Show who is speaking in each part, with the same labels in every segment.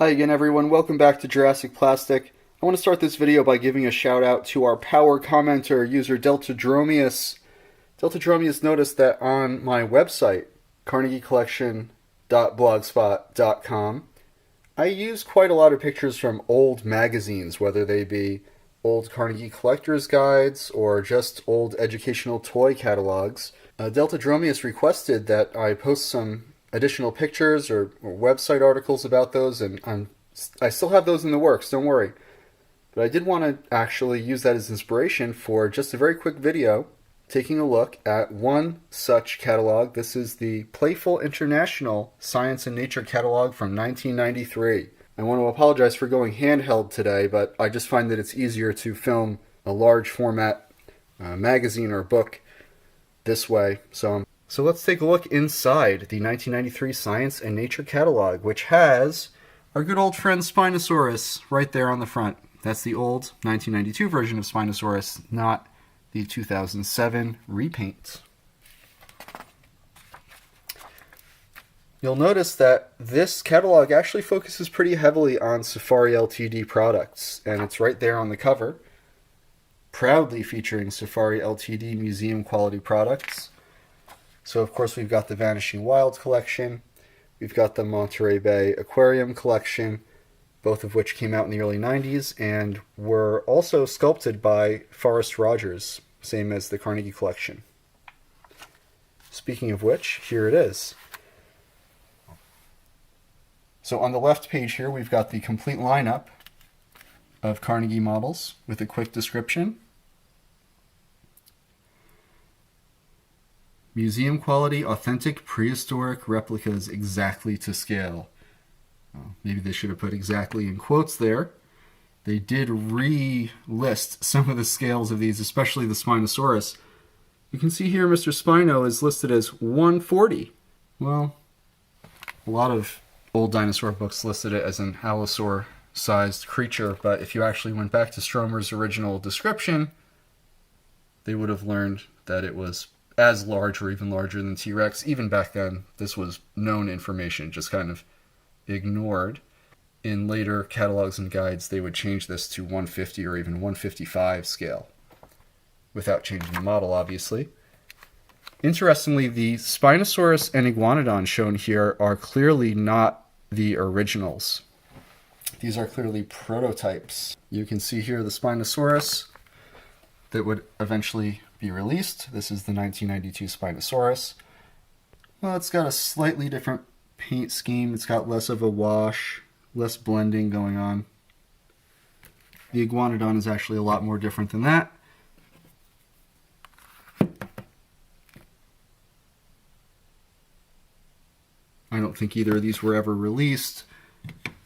Speaker 1: Hi again everyone, welcome back to Jurassic Plastic. I want to start this video by giving a shout out to our power commenter, user Deltadromius. Deltadromius noticed that on my website, carnegiecollection.blogspot.com, I use quite a lot of pictures from old magazines, whether they be old Carnegie collector's guides or just old educational toy catalogs. Deltadromius requested that I post some additional pictures or website articles about those, and I still have those in the works, don't worry. But I did want to actually use that as inspiration for just a very quick video taking a look at one such catalog. This is the Playful International Science and Nature Catalog from 1993. I want to apologize for going handheld today, but I just find that it's easier to film a large format magazine or book this way. So let's take a look inside the 1993 Science and Nature Catalog, which has our good old friend Spinosaurus right there on the front. That's the old 1992 version of Spinosaurus, not the 2007 repaint. You'll notice that this catalog actually focuses pretty heavily on Safari Ltd products, and it's right there on the cover, proudly featuring Safari Ltd museum quality products. So of course we've got the Vanishing Wild collection, we've got the Monterey Bay Aquarium collection, both of which came out in the early 90s and were also sculpted by Forrest Rogers, same as the Carnegie Collection. Speaking of which, here it is. So on the left page here we've got the complete lineup of Carnegie models with a quick description. Museum quality, authentic, prehistoric replicas exactly to scale. Well, maybe they should have put exactly in quotes there. They did re-list some of the scales of these, especially the Spinosaurus. You can see here Mr. Spino is listed as 140. Well, a lot of old dinosaur books listed it as an allosaur-sized creature, but if you actually went back to Stromer's original description, they would have learned that it was as large or even larger than T-Rex. Even back then, this was known information, just kind of ignored. In later catalogs and guides, they would change this to 150 or even 155 scale, without changing the model, obviously. Interestingly, the Spinosaurus and Iguanodon shown here are clearly not the originals. These are clearly prototypes. You can see here the Spinosaurus that would eventually be released. This is the 1992 Spinosaurus. Well, it's got a slightly different paint scheme. It's got less of a wash, less blending going on. The Iguanodon is actually a lot more different than that. I don't think either of these were ever released,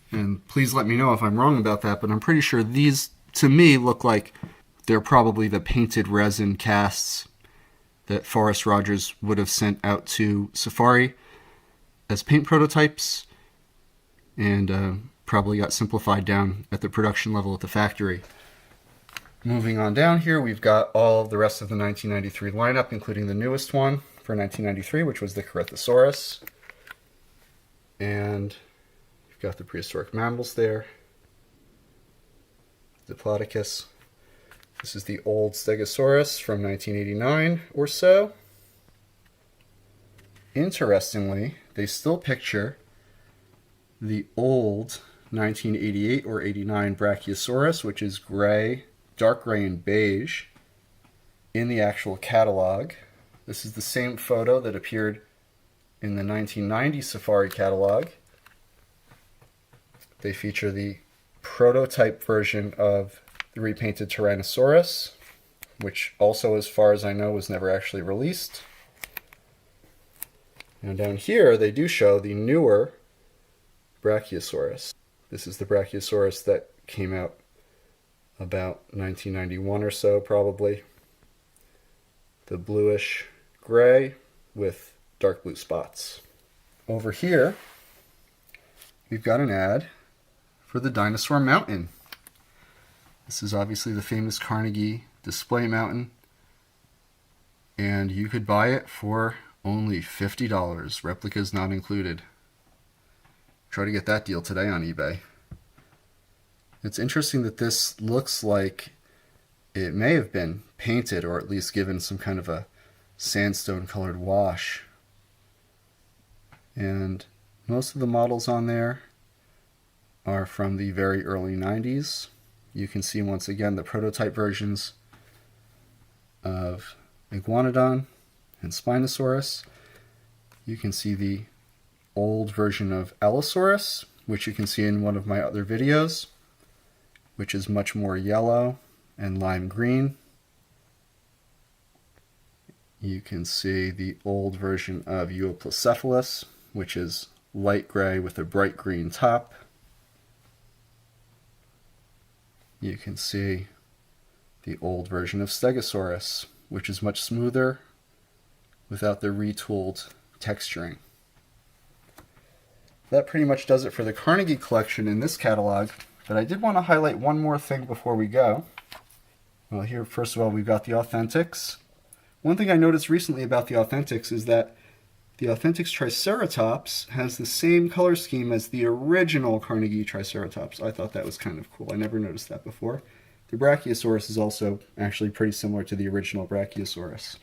Speaker 1: and please let me know if I'm wrong about that, but I'm pretty sure these, to me, look like they're probably the painted resin casts that Forrest Rogers would have sent out to Safari as paint prototypes, and probably got simplified down at the production level at the factory. Moving on down here, we've got all of the rest of the 1993 lineup, including the newest one for 1993, which was the Triceratops. And you've got the prehistoric mammals there. Diplodocus. This is the old Stegosaurus from 1989 or so. Interestingly, they still picture the old 1988 or 89 Brachiosaurus, which is gray, dark gray and beige, in the actual catalog. This is the same photo that appeared in the 1990 Safari catalog. They feature the prototype version of the repainted Tyrannosaurus, which also, as far as I know, was never actually released. Now down here, they do show the newer Brachiosaurus. This is the Brachiosaurus that came out about 1991 or so, probably. The bluish gray with dark blue spots. Over here, we've got an ad for the Dinosaur Mountain. This is obviously the famous Carnegie display mountain, and you could buy it for only $50, replicas not included. Try to get that deal today on eBay. It's interesting that this looks like it may have been painted or at least given some kind of a sandstone colored wash. And most of the models on there are from the very early 90s. You can see once again the prototype versions of Iguanodon and Spinosaurus. You can see the old version of Allosaurus, which you can see in one of my other videos, which is much more yellow and lime green. You can see the old version of Euoplocephalus, which is light gray with a bright green top. You can see the old version of Stegosaurus, which is much smoother without the retooled texturing. That pretty much does it for the Carnegie Collection in this catalog, but I did want to highlight one more thing before we go. Well, here, first of all, we've got the Authentics. One thing I noticed recently about the Authentics is that the Authentics Triceratops has the same color scheme as the original Carnegie Triceratops. I thought that was kind of cool. I never noticed that before. The Brachiosaurus is also actually pretty similar to the original Brachiosaurus.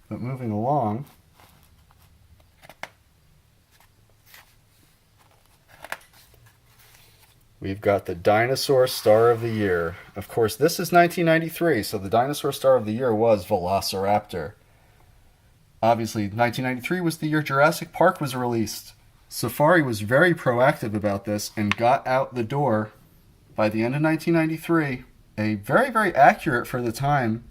Speaker 1: But moving along, we've got the Dinosaur Star of the Year. Of course, this is 1993, so the Dinosaur Star of the Year was Velociraptor. Obviously, 1993 was the year Jurassic Park was released. Safari was very proactive about this and got out the door by the end of 1993 a very, very accurate for the time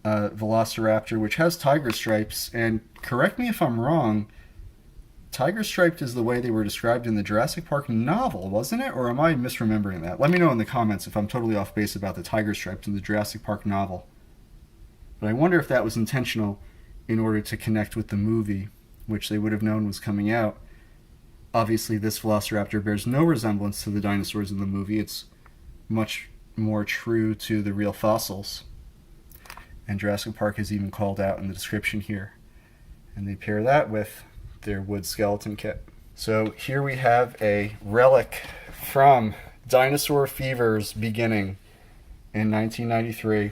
Speaker 1: Velociraptor, which has tiger stripes. And correct me if I'm wrong, tiger striped is the way they were described in the Jurassic Park novel, wasn't it? Or am I misremembering that? Let me know in the comments if I'm totally off base about the tiger stripes in the Jurassic Park novel. But I wonder if that was intentional in order to connect with the movie, which they would have known was coming out. Obviously, this Velociraptor bears no resemblance to the dinosaurs in the movie. It's much more true to the real fossils. And Jurassic Park is even called out in the description here. And they pair that with their wood skeleton kit. So here we have a relic from Dinosaur Fever's beginning in 1993.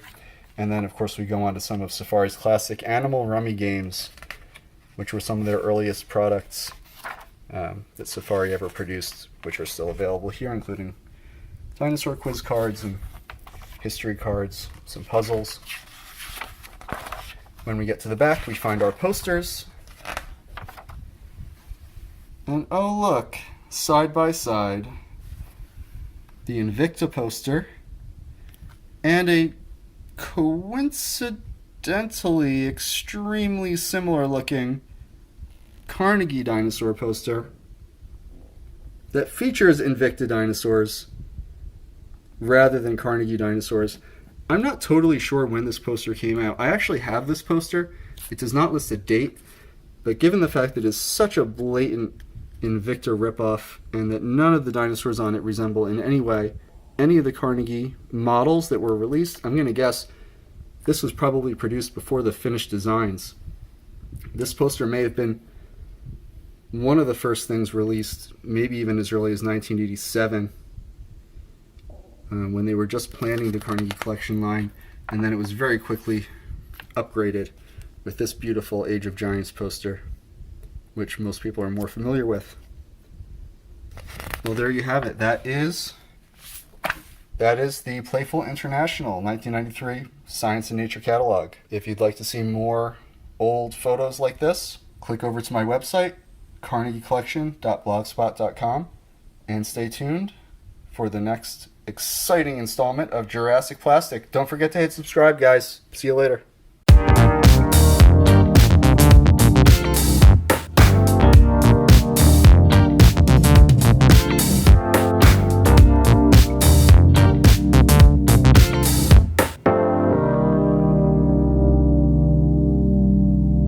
Speaker 1: And then, of course, we go on to some of Safari's classic Animal Rummy games, which were some of their earliest products that Safari ever produced, which are still available here, including dinosaur quiz cards and history cards, some puzzles. When we get to the back, we find our posters. And oh look, side by side, the Invicta poster and a coincidentally extremely similar looking Carnegie Dinosaur poster that features Invicta dinosaurs rather than Carnegie dinosaurs. I'm not totally sure when this poster came out. I actually have this poster. It does not list a date, but given the fact that it's such a blatant Invicta ripoff and that none of the dinosaurs on it resemble in any way any of the Carnegie models that were released, I'm going to guess this was probably produced before the finished designs. This poster may have been one of the first things released, maybe even as early as 1987, when they were just planning the Carnegie Collection line, and then it was very quickly upgraded with this beautiful Age of Giants poster, which most people are more familiar with. Well, there you have it. That is the Playful International 1993 Science and Nature Catalog. If you'd like to see more old photos like this, click over to my website, carnegiecollection.blogspot.com, and stay tuned for the next exciting installment of Jurassic Plastic. Don't forget to hit subscribe, guys. See you later.